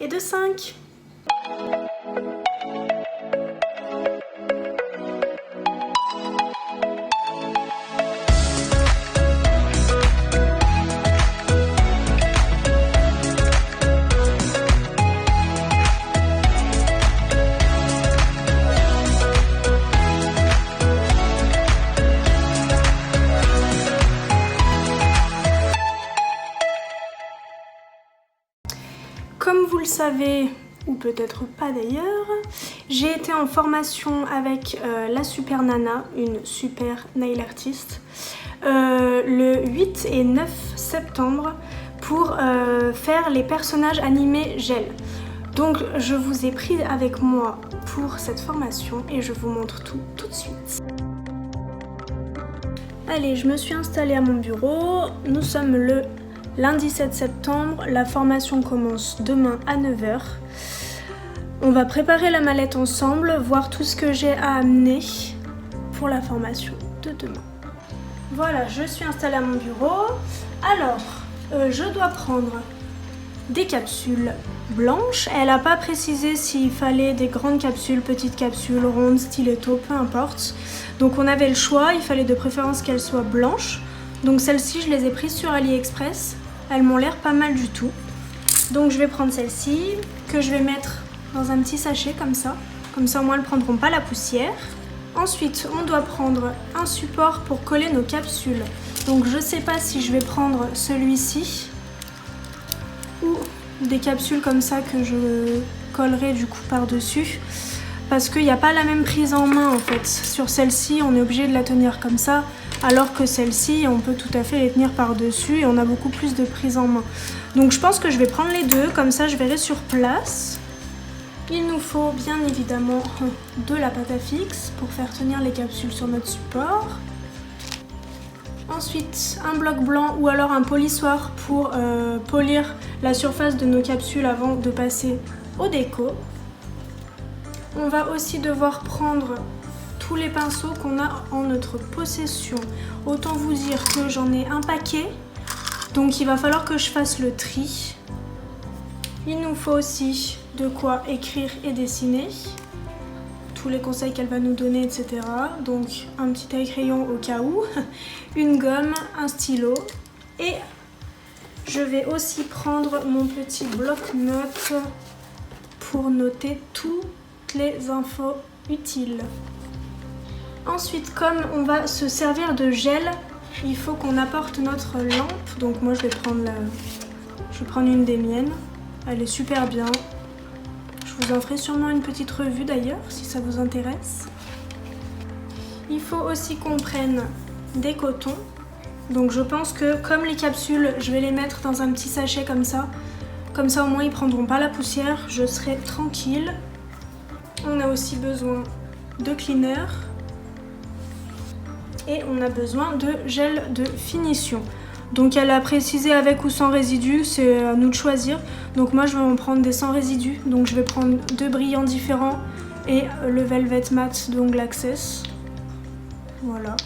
et de 5. Comme vous le savez, ou peut-être pas d'ailleurs, j'ai été en formation avec la Super Nana, une super nail artiste, le 8 et 9 septembre pour faire les personnages animés gel. Donc je vous ai pris avec moi pour cette formation et je vous montre tout de suite. Allez, je me suis installée à mon bureau, nous sommes le lundi 7 septembre, la formation commence demain à 9h. On va préparer la mallette ensemble, voir tout ce que j'ai à amener pour la formation de demain. Voilà, je suis installée à mon bureau. Alors, je dois prendre des capsules blanches. Elle n'a pas précisé s'il fallait des grandes capsules, petites capsules, rondes, stiletto, peu importe. Donc on avait le choix, il fallait de préférence qu'elles soient blanches. Donc celles-ci, je les ai prises sur AliExpress. Elles m'ont l'air pas mal du tout. Donc je vais prendre celle-ci, que je vais mettre dans un petit sachet comme ça. Comme ça au moins elles ne prendront pas la poussière. Ensuite, on doit prendre un support pour coller nos capsules. Donc je sais pas si je vais prendre celui-ci ou des capsules comme ça que je collerai du coup par-dessus. Parce qu'il n'y a pas la même prise en main en fait. Sur celle-ci, on est obligé de la tenir comme ça. Alors que celle-ci, on peut tout à fait les tenir par-dessus et on a beaucoup plus de prise en main. Donc je pense que je vais prendre les deux, comme ça je verrai sur place. Il nous faut bien évidemment de la pâte à fixe pour faire tenir les capsules sur notre support. Ensuite, un bloc blanc ou alors un polissoir pour polir la surface de nos capsules avant de passer au déco. On va aussi devoir prendre tous les pinceaux qu'on a en notre possession. Autant vous dire que j'en ai un paquet, donc il va falloir que je fasse le tri. Il nous faut aussi de quoi écrire et dessiner, tous les conseils qu'elle va nous donner, etc. Donc un petit taille-crayon au cas où, une gomme, un stylo et je vais aussi prendre mon petit bloc-notes pour noter toutes les infos utiles. Ensuite, comme on va se servir de gel, il faut qu'on apporte notre lampe. Donc moi je vais prendre une des miennes. Elle est super bien. Je vous en ferai sûrement une petite revue d'ailleurs si ça vous intéresse. Il faut aussi qu'on prenne des cotons. Donc je pense que comme les capsules, je vais les mettre dans un petit sachet comme ça. Comme ça au moins ils prendront pas la poussière, je serai tranquille. On a aussi besoin de cleaner. Et on a besoin de gel de finition. Donc elle a précisé avec ou sans résidus, c'est à nous de choisir. Donc moi je vais en prendre des sans résidus. Donc je vais prendre 2 brillants différents et le Velvet Matte d'Ongle Access. Voilà.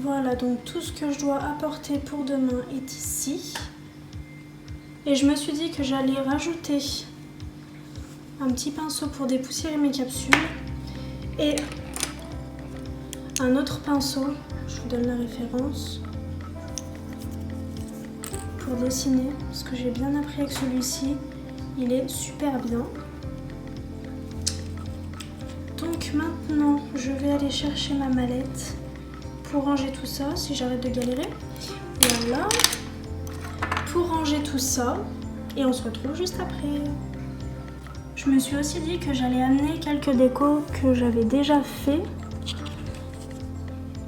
Voilà, donc tout ce que je dois apporter pour demain est ici. Et je me suis dit que j'allais rajouter un petit pinceau pour dépoussiérer mes capsules et un autre pinceau, je vous donne la référence, pour dessiner, parce que j'ai bien appris avec celui-ci, il est super bien. Donc maintenant, je vais aller chercher ma mallette pour ranger tout ça, si j'arrête de galérer. Voilà, pour ranger tout ça, et on se retrouve juste après. Je me suis aussi dit que j'allais amener quelques décos que j'avais déjà fait,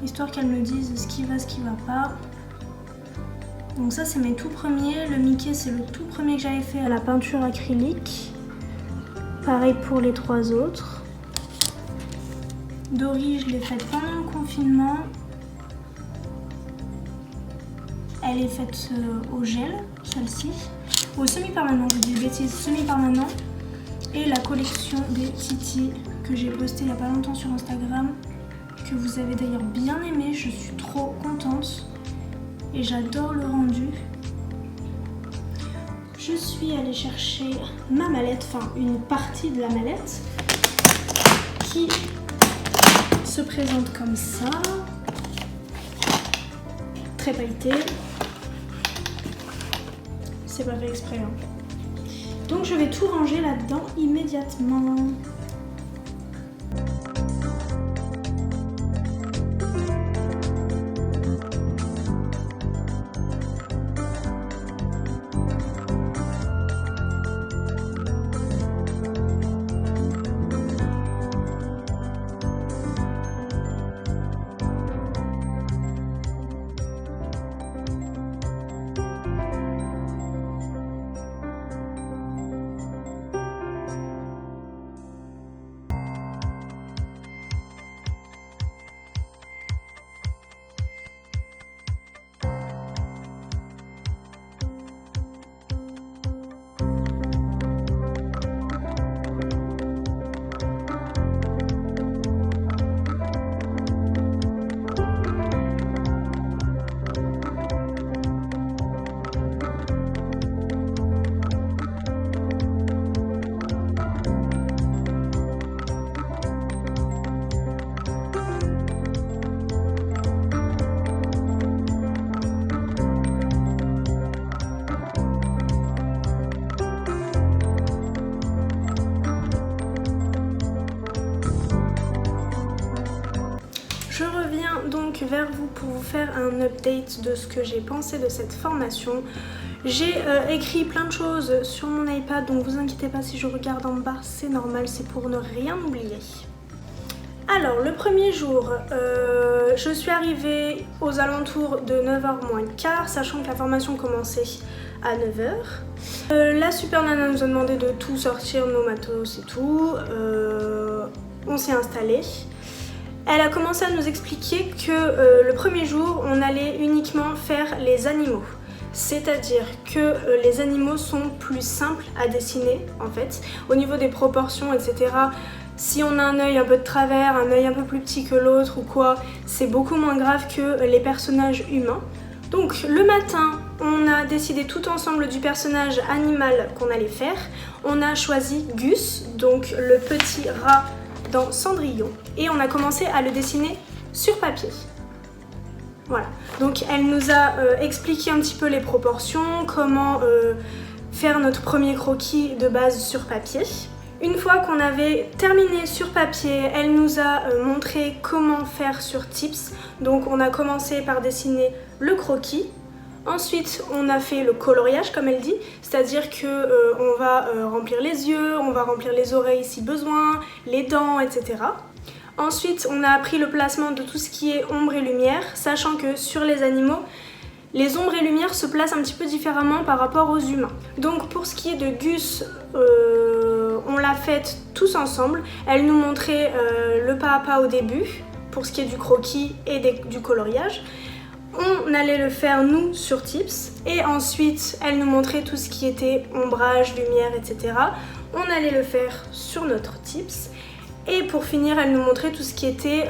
histoire qu'elles me disent ce qui va pas. Donc ça c'est mes tout premiers, le Mickey c'est le tout premier que j'avais fait à la peinture acrylique. Pareil pour les 3 autres. Dory je l'ai faite pendant le confinement. Elle est faite au gel, celle-ci. Au semi-permanent, je dis des bêtises, semi-permanent. Et la collection des Kitty que j'ai postée il n'y a pas longtemps sur Instagram, que vous avez d'ailleurs bien aimé, je suis trop contente et j'adore le rendu. Je suis allée chercher ma mallette, enfin une partie de la mallette qui se présente comme ça, très pailletée. C'est pas fait exprès hein. Donc je vais tout ranger là-dedans immédiatement. Je reviens donc vers vous pour vous faire un update de ce que j'ai pensé de cette formation. J'ai écrit plein de choses sur mon iPad, donc vous inquiétez pas si je regarde en bas, c'est normal, c'est pour ne rien oublier. Alors, le premier jour, je suis arrivée aux alentours de 9h moins le quart, sachant que la formation commençait à 9h. La super nana nous a demandé de tout sortir, nos matos et tout. On s'est installé. Elle a commencé à nous expliquer que le premier jour, on allait uniquement faire les animaux. C'est-à-dire que les animaux sont plus simples à dessiner en fait. Au niveau des proportions, etc. Si on a un œil un peu de travers, un œil un peu plus petit que l'autre ou quoi, c'est beaucoup moins grave que les personnages humains. Donc le matin, on a décidé tout ensemble du personnage animal qu'on allait faire. On a choisi Gus, donc le petit rat dans Cendrillon, et on a commencé à le dessiner sur papier. Voilà, donc elle nous a expliqué un petit peu les proportions, comment faire notre premier croquis de base sur papier. Une fois qu'on avait terminé sur papier, elle nous a montré comment faire sur Tips. Donc on a commencé par dessiner le croquis. Ensuite, on a fait le coloriage, comme elle dit, c'est-à-dire que on va remplir les yeux, on va remplir les oreilles si besoin, les dents, etc. Ensuite, on a appris le placement de tout ce qui est ombre et lumière, sachant que sur les animaux, les ombres et lumières se placent un petit peu différemment par rapport aux humains. Donc pour ce qui est de Gus, on l'a faite tous ensemble. Elle nous montrait le pas à pas au début, pour ce qui est du croquis et du coloriage. On allait le faire nous sur Tips et ensuite elle nous montrait tout ce qui était ombrage, lumière, etc. On allait le faire sur notre Tips et pour finir elle nous montrait tout ce qui était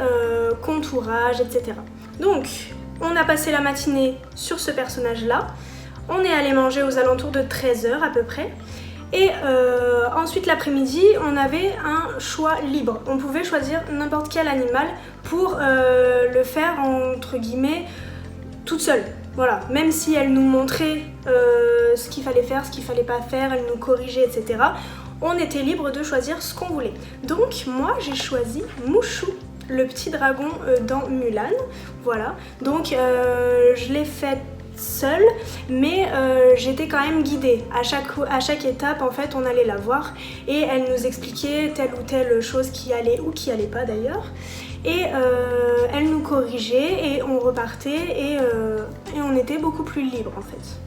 contourage, etc. Donc On a passé la matinée sur ce personnage-là. On est allé manger aux alentours de 13 h à peu près. Et ensuite l'après-midi, on avait un choix libre. On pouvait choisir n'importe quel animal pour le faire entre guillemets toute seule. Voilà, même si elle nous montrait ce qu'il fallait faire, ce qu'il fallait pas faire, elle nous corrigeait, etc. On était libre de choisir ce qu'on voulait. Donc moi j'ai choisi Mouchou, le petit dragon dans Mulan. Voilà, donc je l'ai fait seule, mais j'étais quand même guidée. À chaque étape, en fait, on allait la voir et elle nous expliquait telle ou telle chose qui allait ou qui allait pas d'ailleurs. Et elle nous corrigeait et on repartait et on était beaucoup plus libre en fait.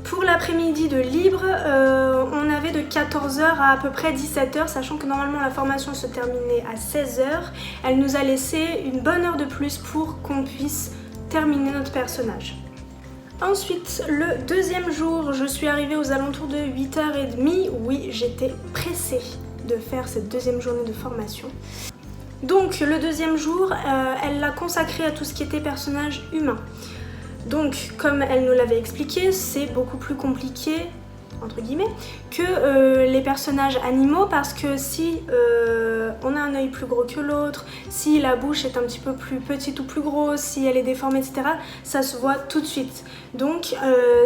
Pour l'après-midi de libre, on avait de 14 h à peu près 17 h, sachant que normalement la formation se terminait à 16 h. Elle nous a laissé une bonne heure de plus pour qu'on puisse terminer notre personnage. Ensuite, le deuxième jour, je suis arrivée aux alentours de 8 h 30. Oui, j'étais pressée de faire cette deuxième journée de formation. Donc le deuxième jour, elle l'a consacré à tout ce qui était personnage humain. Donc comme elle nous l'avait expliqué, c'est beaucoup plus compliqué entre guillemets que les personnages animaux, parce que si on a un œil plus gros que l'autre, si la bouche est un petit peu plus petite ou plus grosse, si elle est déformée, etc., ça se voit tout de suite. Donc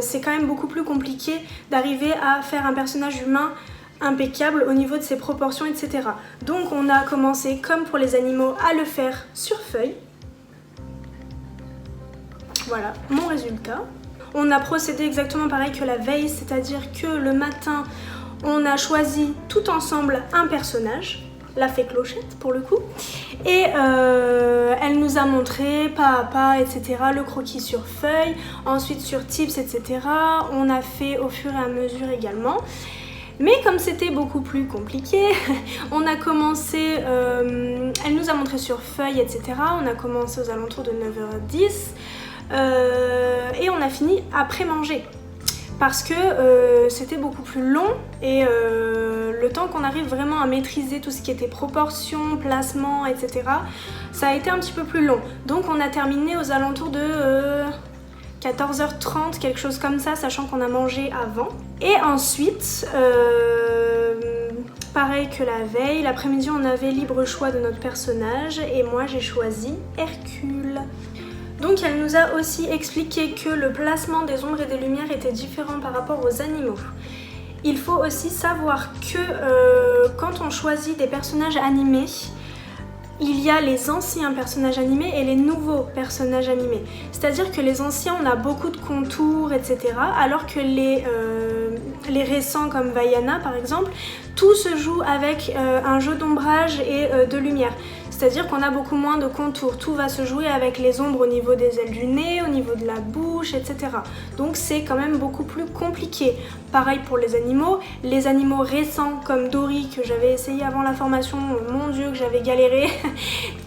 c'est quand même beaucoup plus compliqué d'arriver à faire un personnage humain impeccable au niveau de ses proportions, etc. Donc on a commencé, comme pour les animaux, à le faire sur feuille. Voilà mon résultat. On a procédé exactement pareil que la veille, c'est-à-dire que le matin, on a choisi tout ensemble un personnage, la fée Clochette pour le coup, et elle nous a montré pas à pas, etc., le croquis sur feuille, ensuite sur tips, etc. On a fait au fur et à mesure également. Mais comme c'était beaucoup plus compliqué, on a commencé, elle nous a montré sur feuille, etc. On a commencé aux alentours de 9 h 10 et on a fini après manger. Parce que c'était beaucoup plus long et le temps qu'on arrive vraiment à maîtriser tout ce qui était proportions, placement, etc., ça a été un petit peu plus long. Donc on a terminé aux alentours de 14 h 30, quelque chose comme ça, sachant qu'on a mangé avant. Et ensuite, pareil que la veille, l'après-midi on avait libre choix de notre personnage et moi j'ai choisi Hercule. Donc elle nous a aussi expliqué que le placement des ombres et des lumières était différent par rapport aux animaux. Il faut aussi savoir que quand on choisit des personnages animés, il y a les anciens personnages animés et les nouveaux personnages animés. C'est-à-dire que les anciens, on a beaucoup de contours, etc. Alors que les récents comme Vaiana par exemple, tout se joue avec un jeu d'ombrage et de lumière. C'est-à-dire qu'on a beaucoup moins de contours. Tout va se jouer avec les ombres au niveau des ailes du nez, au niveau de la bouche, etc. Donc c'est quand même beaucoup plus compliqué. Pareil pour les animaux. Les animaux récents comme Dory que j'avais essayé avant la formation, mon Dieu que j'avais galéré.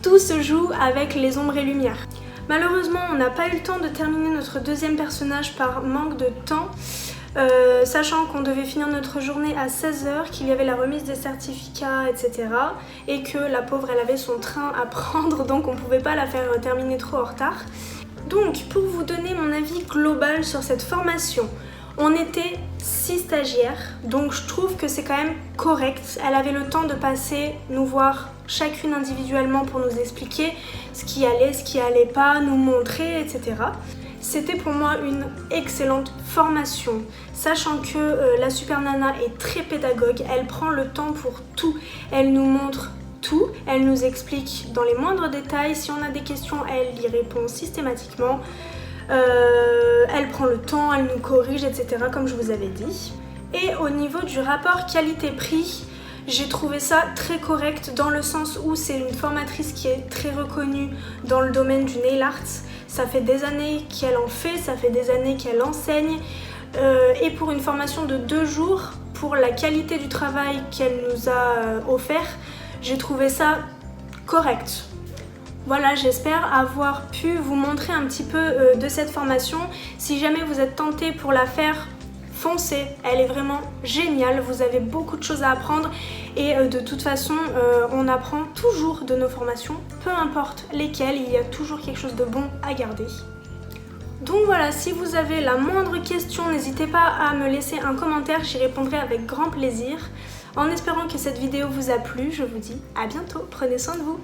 Tout se joue avec les ombres et lumières. Malheureusement, on n'a pas eu le temps de terminer notre deuxième personnage par manque de temps. Sachant qu'on devait finir notre journée à 16 h, qu'il y avait la remise des certificats, etc. Et que la pauvre, elle avait son train à prendre, donc on pouvait pas la faire terminer trop en retard. Donc, pour vous donner mon avis global sur cette formation, on était 6 stagiaires, donc je trouve que c'est quand même correct. Elle avait le temps de passer, nous voir chacune individuellement pour nous expliquer ce qui allait pas, nous montrer, etc. C'était pour moi une excellente formation, sachant que la Super Nana est très pédagogue, elle prend le temps pour tout, elle nous montre tout, elle nous explique dans les moindres détails, si on a des questions, elle y répond systématiquement, elle prend le temps, elle nous corrige, etc. comme je vous avais dit. Et au niveau du rapport qualité-prix, j'ai trouvé ça très correct dans le sens où c'est une formatrice qui est très reconnue dans le domaine du nail art. Ça fait des années qu'elle en fait, ça fait des années qu'elle enseigne. Et pour une formation de 2 jours, pour la qualité du travail qu'elle nous a offert, j'ai trouvé ça correct. Voilà, j'espère avoir pu vous montrer un petit peu de cette formation. Si jamais vous êtes tenté pour la faire, foncez, elle est vraiment géniale, vous avez beaucoup de choses à apprendre et de toute façon on apprend toujours de nos formations, peu importe lesquelles, il y a toujours quelque chose de bon à garder. Donc voilà, si vous avez la moindre question, n'hésitez pas à me laisser un commentaire, j'y répondrai avec grand plaisir. En espérant que cette vidéo vous a plu, je vous dis à bientôt, prenez soin de vous.